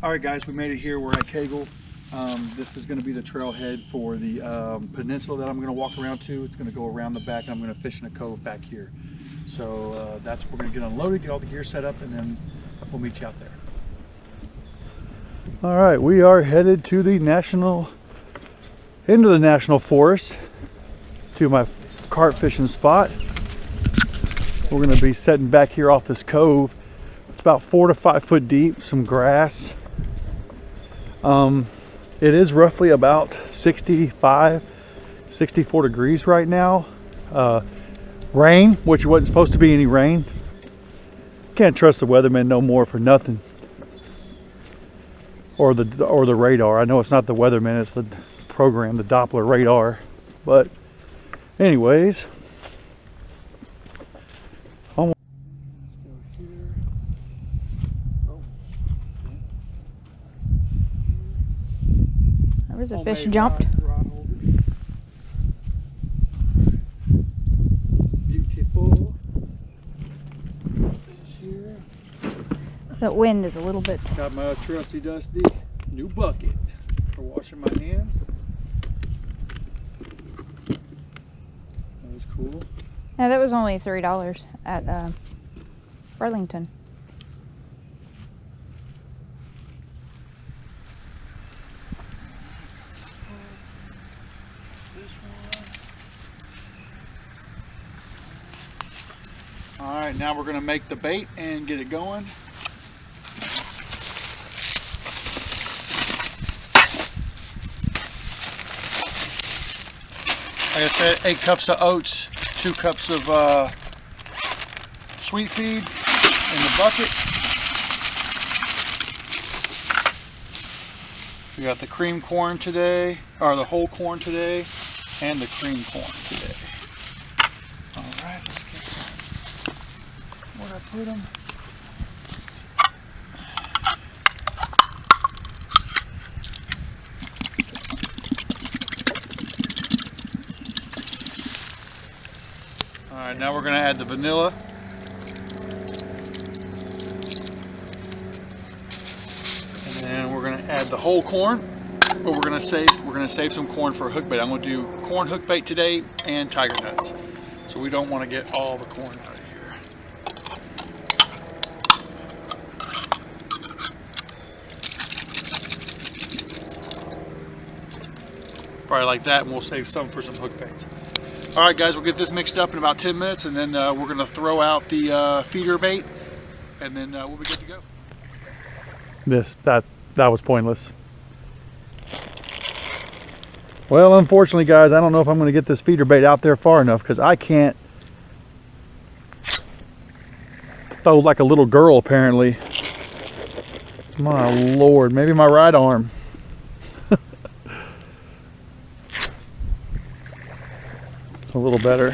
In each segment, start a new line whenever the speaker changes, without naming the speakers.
All right, guys, we made it here. We're at Kegel. This is going to be the trailhead for the peninsula that I'm going to walk around to. It's going to go around the back, and I'm going to fish in a cove back here. So that's where we're going to get unloaded, get all the gear set up, and then we'll meet you out there. All right, we are headed to the into the national forest, to my carp fishing spot. We're going to be setting back here off this cove. It's about 4 to 5 foot deep, some grass. It is roughly about 65, 64 degrees right now. Rain, which wasn't supposed to be any rain. Can't trust the weatherman no more for nothing. Or the radar. I know it's not the weatherman, it's the program, the Doppler radar. But anyways,
there's a fish jumped.
Beautiful fish here.
That wind is a little bit.
Got my trusty dusty new bucket for washing my hands. That was cool.
Yeah, that was only $3 at Burlington.
All right, now we're going to make the bait and get it going. Like I said, 8 cups of oats, 2 cups of sweet feed in the bucket. We got the cream corn today, or the whole corn today, and the cream corn today. All right, let's get where I put them. All right, now we're going to add the vanilla. And then we're going to add the whole corn, but we're going to save some corn for a hook bait. I'm going to do corn hook bait today and tiger nuts. So we don't want to get all the corn out of here. Probably like that, and we'll save some for some hook baits. All right, guys, we'll get this mixed up in about 10 minutes, and then we're going to throw out the feeder bait, and then we'll be good to go.
That was pointless. Well, unfortunately, guys, I don't know if I'm going to get this feeder bait out there far enough, because I can't throw like a little girl, apparently. My Lord, maybe my right arm. A little better.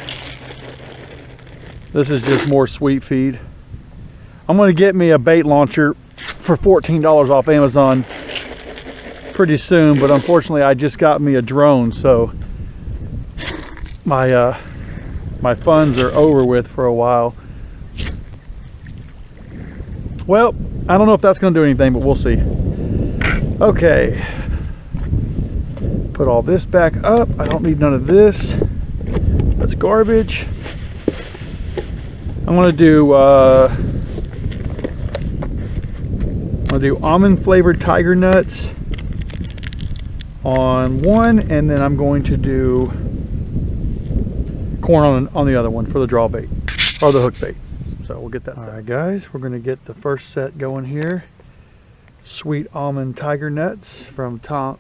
This is just more sweet feed. I'm going to get me a bait launcher for $14 off Amazon pretty soon, but unfortunately I just got me a drone, so my my funds are over with for a while. Well, I don't know if that's going to do anything, but we'll see. Okay, put all this back up. I don't need none of this. That's garbage. I'm going to do almond flavored tiger nuts on one, and then I'm going to do corn on the other one for the draw bait or the hook bait. So we'll get that set. All right, guys, we're going to get the first set going here. Sweet almond tiger nuts from Tom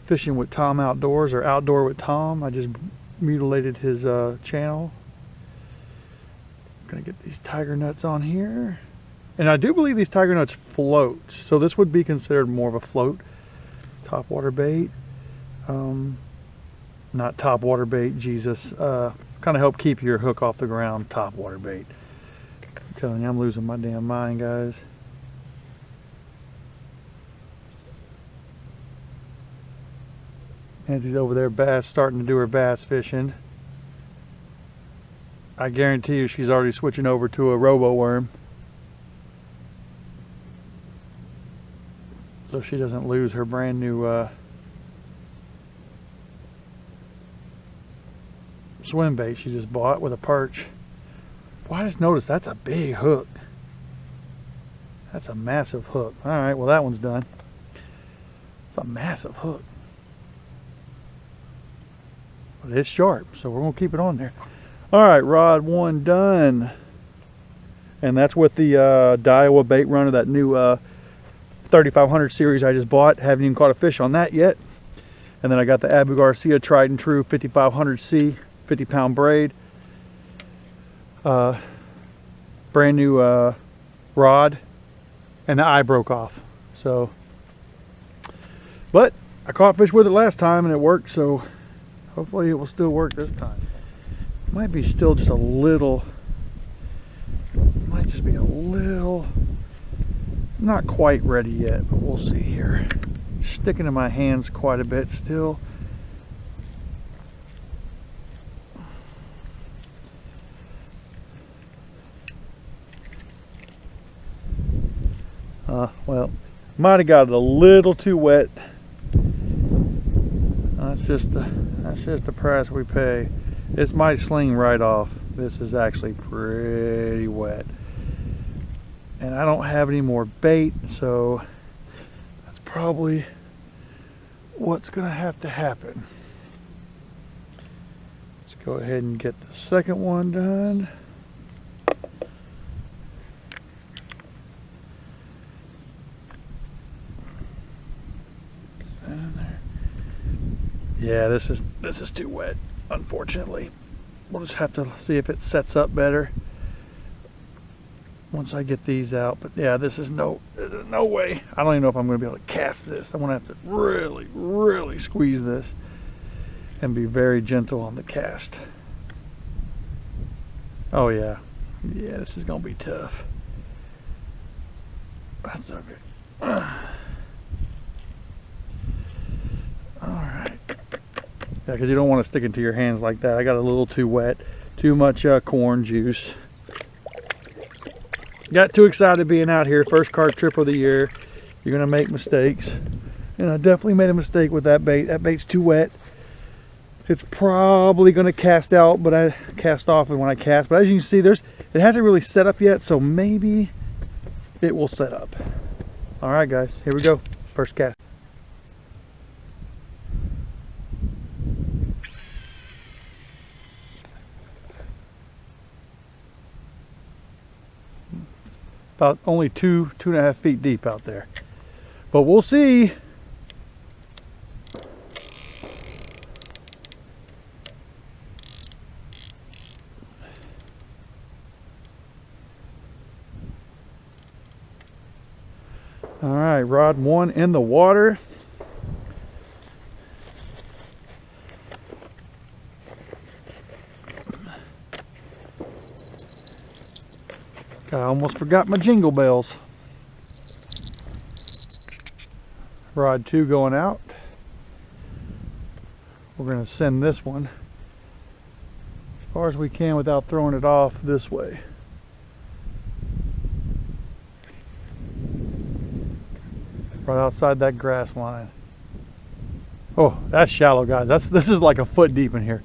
Fishing with Tom Outdoors, or Outdoor with Tom. I just mutilated his channel. I'm gonna get these tiger nuts on here, and I do believe these tiger nuts float, so this would be considered more of a float top water bait. Not top water bait, Jesus. Kind of help keep your hook off the ground. Top water bait. I'm telling you, I'm losing my damn mind, guys. Nancy's over there starting to do her bass fishing. I guarantee you she's already switching over to a robo worm.
so she doesn't lose her brand new swim bait she just bought with a perch. Boy, I just noticed that's a big hook. That's a massive hook. All right, well that one's done. It's a massive hook. But it's sharp, so we're gonna keep it on there. All right, rod 1 done. And that's with the Daiwa bait runner, that new 3500 series I just bought. Haven't even caught a fish on that yet. And then I got the Abu Garcia tried and true 5500C 50-pound braid. Brand new rod, and the eye broke off. So, but I caught fish with it last time and it worked, so hopefully it will still work this time. Might be still just a little, might just be a little, not quite ready yet, but we'll see here. Sticking in my hands quite a bit still. Well, might have got it a little too wet. That's just the price we pay. This might sling right off. This is actually pretty wet, and I don't have any more bait, so that's probably what's gonna have to happen. Let's go ahead and get the second one done. Yeah, this is too wet, unfortunately. We'll just have to see if it sets up better once I get these out. But yeah, there's no way. I don't even know if I'm going to be able to cast this. I'm going to have to really, really squeeze this and be very gentle on the cast. Oh yeah, yeah, this is going to be tough. That's okay. Alright. Yeah, because you don't want to stick it to your hands like that. I got a little too wet. Too much corn juice. Got too excited being out here. First carp trip of the year. You're going to make mistakes. And I definitely made a mistake with that bait. That bait's too wet. It's probably going to cast out, but I cast off when I cast. But as you can see, it hasn't really set up yet, so maybe it will set up. Alright guys, here we go. First cast. About only 2.5 feet deep out there, but we'll see. All right, rod 1 in the water. I almost forgot my jingle bells. Rod 2 going out. We're going to send this one as far as we can without throwing it off this way. Right outside that grass line. Oh, that's shallow, guys. This is like a foot deep in here.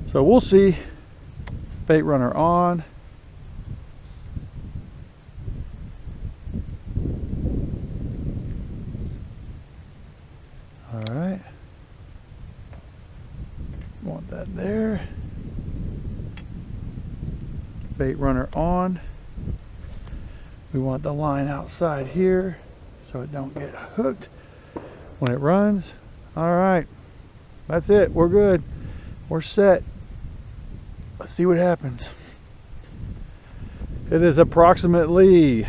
So we'll see. Bait runner on. Alright, want that there. Bait runner on. We want the line outside here so it don't get hooked when it runs. Alright, that's it. We're good. We're set. Let's see what happens. It is approximately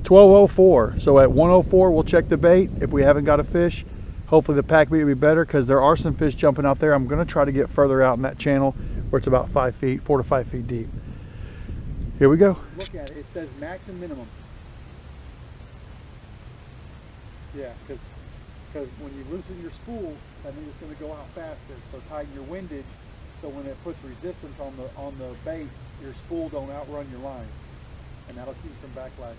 12:04, so at 1:04 we'll check the bait. If we haven't got a fish, hopefully the pack bait will be better, because there are some fish jumping out there. I'm going to try to get further out in that channel where it's about 4 to 5 feet deep. Here we go.
Look at it. It says max and minimum. Yeah, because when you loosen your spool, that means it's going to go out faster. So tighten your windage, so when it puts resistance on the bait, your spool don't outrun your line, and that'll keep from backlashing.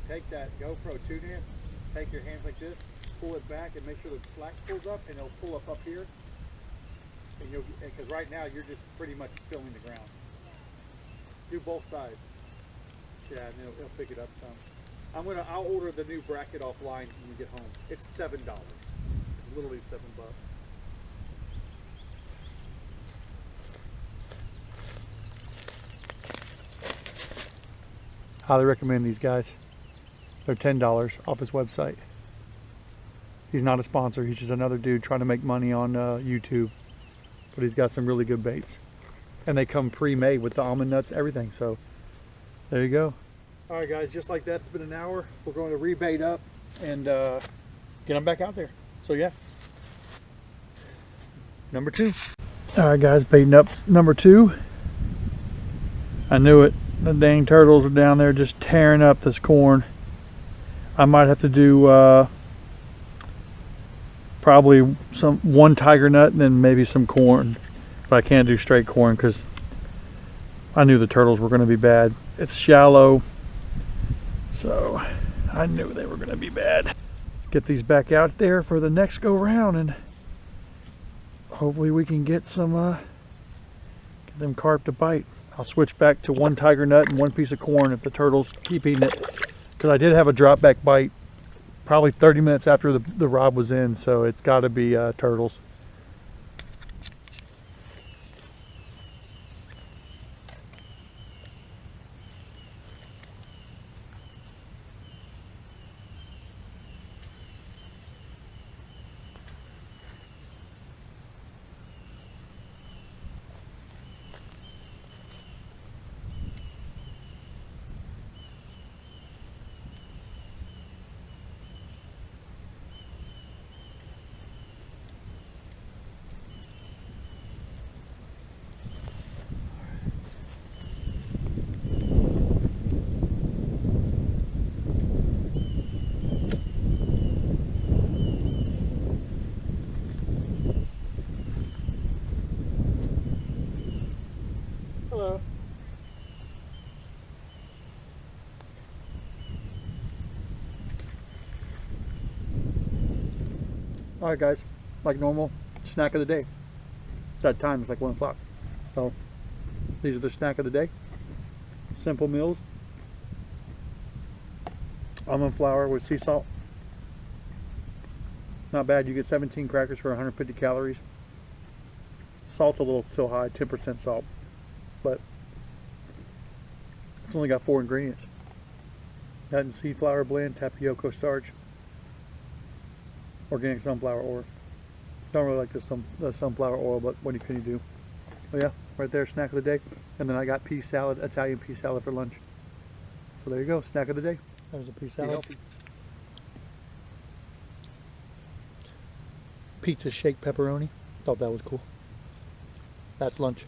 take that GoPro tune in, take your hands like this, pull it back, and make sure the slack pulls up, and it'll pull up here. And you'll, because right now you're just pretty much filling the ground. Do both sides. Yeah, and it'll pick it up some. I'll order the new bracket offline when we get home. It's $7. It's literally $7. Highly recommend these guys. They're $10 off his website. He's not a sponsor. He's just another dude trying to make money on YouTube. But he's got some really good baits. And they come pre-made with the almond nuts, everything. So there you go. All right, guys, just like that, it's been an hour. We're going to rebait up and get them back out there. So yeah, number 2. All right, guys, baiting up number 2. I knew it. The dang turtles are down there just tearing up this corn. I might have to do probably one tiger nut and then maybe some corn. But I can't do straight corn because I knew the turtles were going to be bad. It's shallow, so I knew they were going to be bad. Let's get these back out there for the next go round, and hopefully we can get some get them carp to bite. I'll switch back to one tiger nut and one piece of corn if the turtles keep eating it, because I did have a drop back bite probably 30 minutes after the rod was in, so it's got to be turtles. Hello. All right, guys, like normal, snack of the day. It's that time, it's like 1 o'clock. So these are the snack of the day. Simple meals. Almond flour with sea salt. Not bad. You get 17 crackers for 150 calories. Salt's a little still high, 10% salt. But it's only got 4 ingredients. Nut and seed flour blend, tapioca starch, organic sunflower oil. Don't really like the sunflower oil, but what can you do? Oh yeah, right there, snack of the day. And then I got pea salad, Italian pea salad for lunch. So there you go, snack of the day. There's a pea salad. Pizza shake pepperoni. Thought that was cool. That's lunch.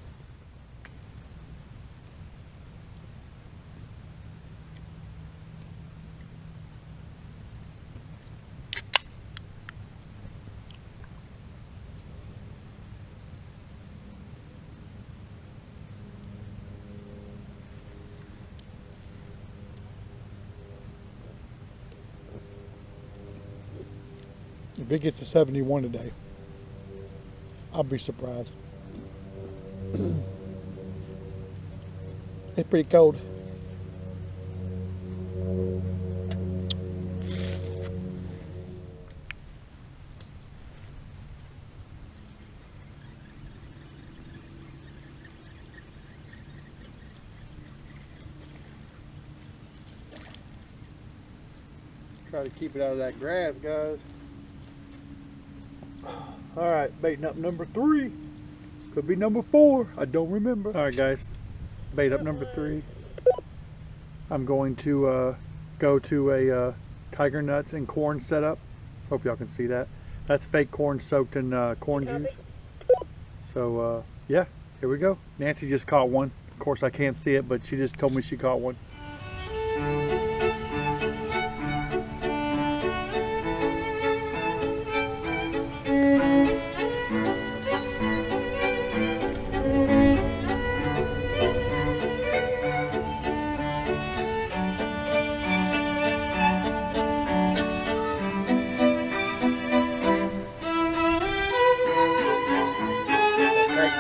If it gets to 71 today, I'll be surprised. It's pretty cold. Try to keep it out of that grass, guys. All right, baiting up number 3. Could be number 4. I don't remember. All right, guys, bait up number 3. I'm going to go to a tiger nuts and corn setup. Hope y'all can see that. That's fake corn soaked in corn juice. So yeah, here we go. Nancy just caught one. Of course, I can't see it, but she just told me she caught one.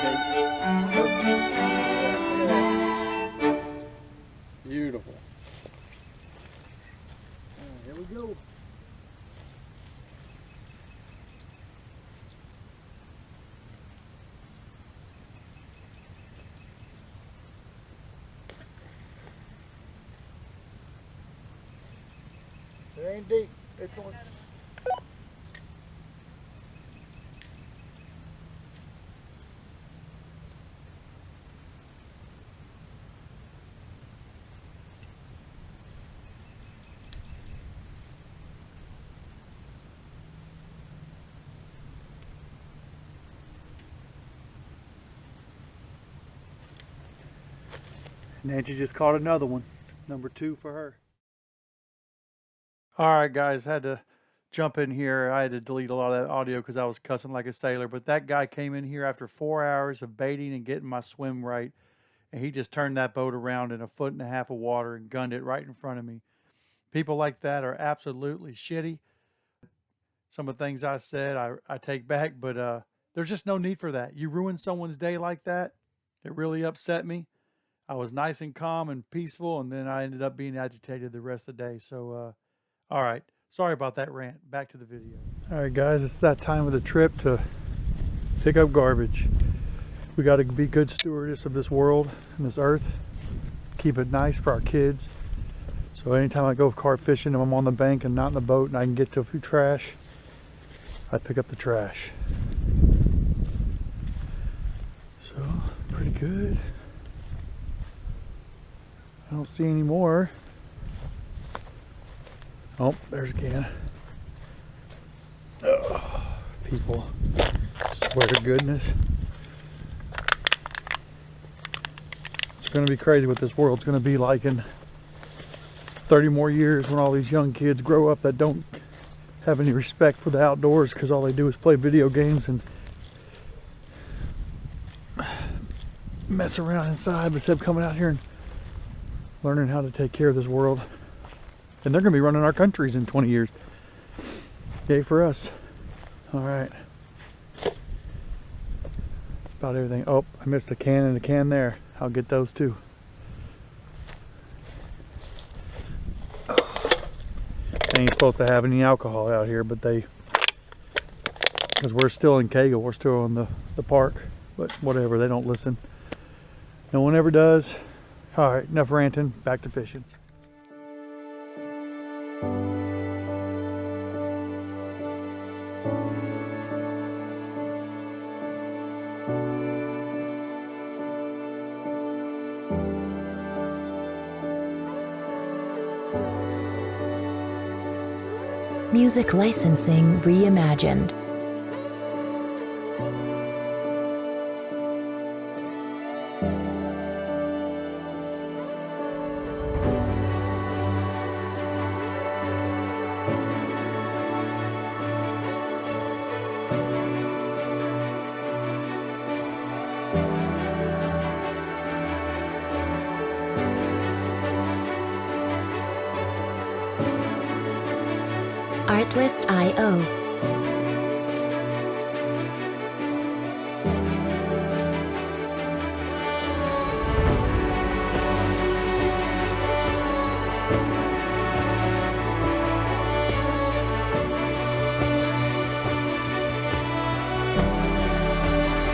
bait. Beautiful. Here we go. It ain't deep. It's on. Nancy just caught another one. Number 2 for her. All right, guys, had to jump in here. I had to delete a lot of that audio because I was cussing like a sailor. But that guy came in here after 4 hours of baiting and getting my swim right. And he just turned that boat around in 1.5 feet of water and gunned it right in front of me. People like that are absolutely shitty. Some of the things I said, I take back, but there's just no need for that. You ruin someone's day like that. It really upset me. I was nice and calm and peaceful, and then I ended up being agitated the rest of the day. So, all right. Sorry about that rant. Back to the video. All right, guys, it's that time of the trip to pick up garbage. We got to be good stewardess of this world and this earth. Keep it nice for our kids. So anytime I go carp fishing and I'm on the bank and not in the boat and I can get to a few trash, I pick up the trash. So, pretty good. I don't see any more. Oh, there's a can. Oh, people. Swear to goodness. It's going to be crazy what this world's going to be like in 30 more years when all these young kids grow up that don't have any respect for the outdoors because all they do is play video games and mess around inside instead of coming out here and learning how to take care of this world. And they're going to be running our countries in 20 years. Yay for us. All right. That's about everything. Oh, I missed a can and a can there. I'll get those too. They ain't supposed to have any alcohol out here, but they, because we're still in Cagle, we're still in the park. But whatever, they don't listen. No one ever does. All right, enough ranting, back to fishing.
Music licensing reimagined. Artlist.io.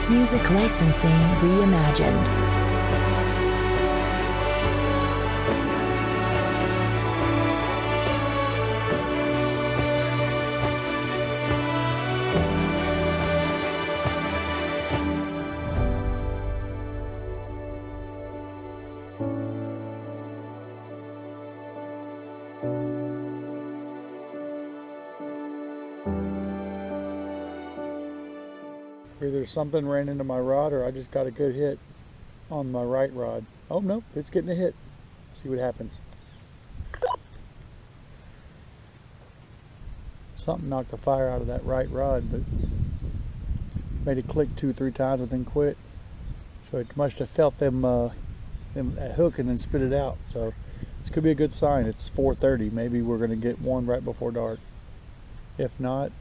Music licensing reimagined.
Either something ran into my rod or I just got a good hit on my right rod. Oh, nope, it's getting a hit. See what happens. Something knocked the fire out of that right rod, but made it click 2-3 times and then quit. So it must have felt them that hook and then spit it out. So this could be a good sign. It's 4:30. Maybe we're going to get one right before dark. If not,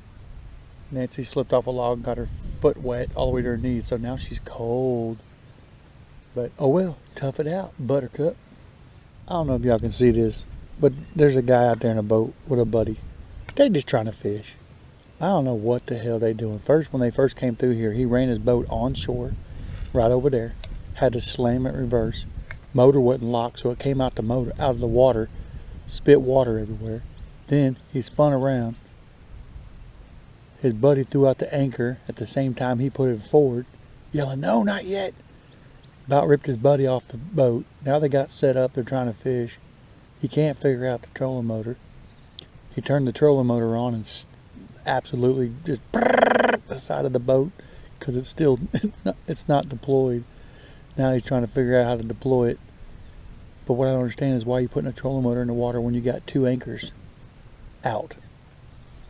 Nancy slipped off a log and got her foot wet all the way to her knees, so now she's cold. But oh well, tough it out, buttercup. I don't know if y'all can see this, but there's a guy out there in a boat with a buddy. They're just trying to fish. I don't know what the hell they doing. First, when they first came through here, he ran his boat on shore, right over there. Had to slam it reverse. Motor wasn't locked, so it came out of the water, spit water everywhere. Then he spun around. His buddy threw out the anchor at the same time he put it forward, yelling, "No, not yet!" About ripped his buddy off the boat. Now they got set up. They're trying to fish. He can't figure out the trolling motor. He turned the trolling motor on and absolutely just the side of the boat because it's not deployed. Now he's trying to figure out how to deploy it. But what I don't understand is why you putting a trolling motor in the water when you got 2 anchors out.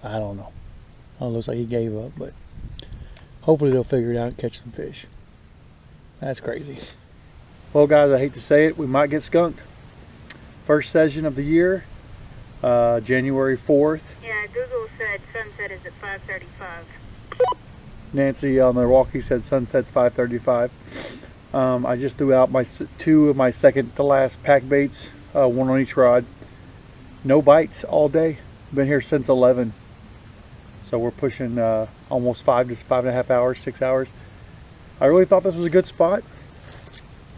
I don't know. It looks like he gave up, but hopefully they'll figure it out and catch some fish. That's crazy. Well, guys, I hate to say it, we might get skunked. First session of the year, January 4th.
Yeah, Google said sunset is at 5:35.
Nancy on Milwaukee said sunset's 5:35. I just threw out my 2 of my second to last pack baits, 1 on each rod. No bites all day. Been here since 11. So we're pushing almost 5.5 hours, 6 hours. I really thought this was a good spot.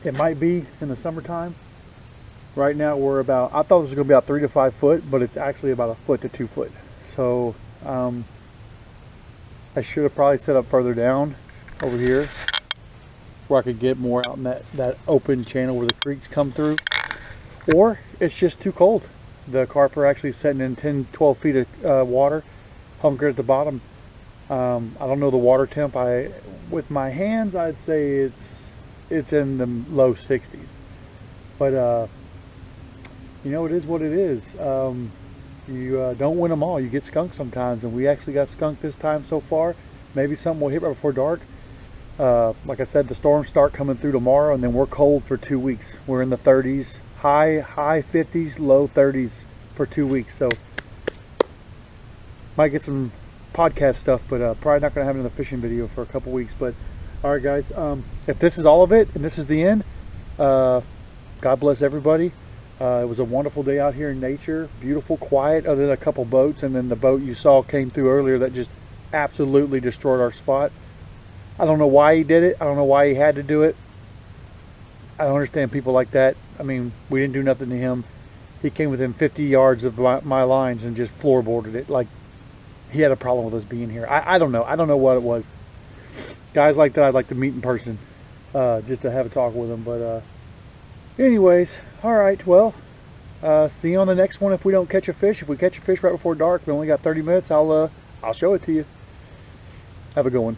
It might be in the summertime. Right now we're about, I thought it was going to be about 3 to 5 foot, but it's actually about 1 foot to 2 foot. So I should have probably set up further down over here where I could get more out in that open channel where the creeks come through. Or it's just too cold. The carp are actually sitting in 10, 12 feet of water, hunkered at the bottom. I don't know the water temp. With my hands, I'd say it's in the low 60s. But you know, it is what it is. You don't win them all. You get skunked sometimes, and we actually got skunked this time so far. Maybe something will hit right before dark. Like I said, the storms start coming through tomorrow, and then we're cold for 2 weeks. We're in the 30s, high 50s, low 30s for 2 weeks. So might get some podcast stuff, but probably not going to have another fishing video for a couple weeks. But all right, guys, if this is all of it and this is the end, God bless everybody. It was a wonderful day out here in nature, beautiful, quiet, other than a couple boats, and then the boat you saw came through earlier that just absolutely destroyed our spot. I don't know why he did it. I don't know why he had to do it. I don't understand people like that. I mean, we didn't do nothing to him. He came within 50 yards of my lines and just floorboarded it. Like, he had a problem with us being here. I don't know. I don't know what it was. Guys like that I'd like to meet in person, just to have a talk with them. But anyways, all right. Well, see you on the next one if we don't catch a fish. If we catch a fish right before dark, we only got 30 minutes, I'll show it to you. Have a good one.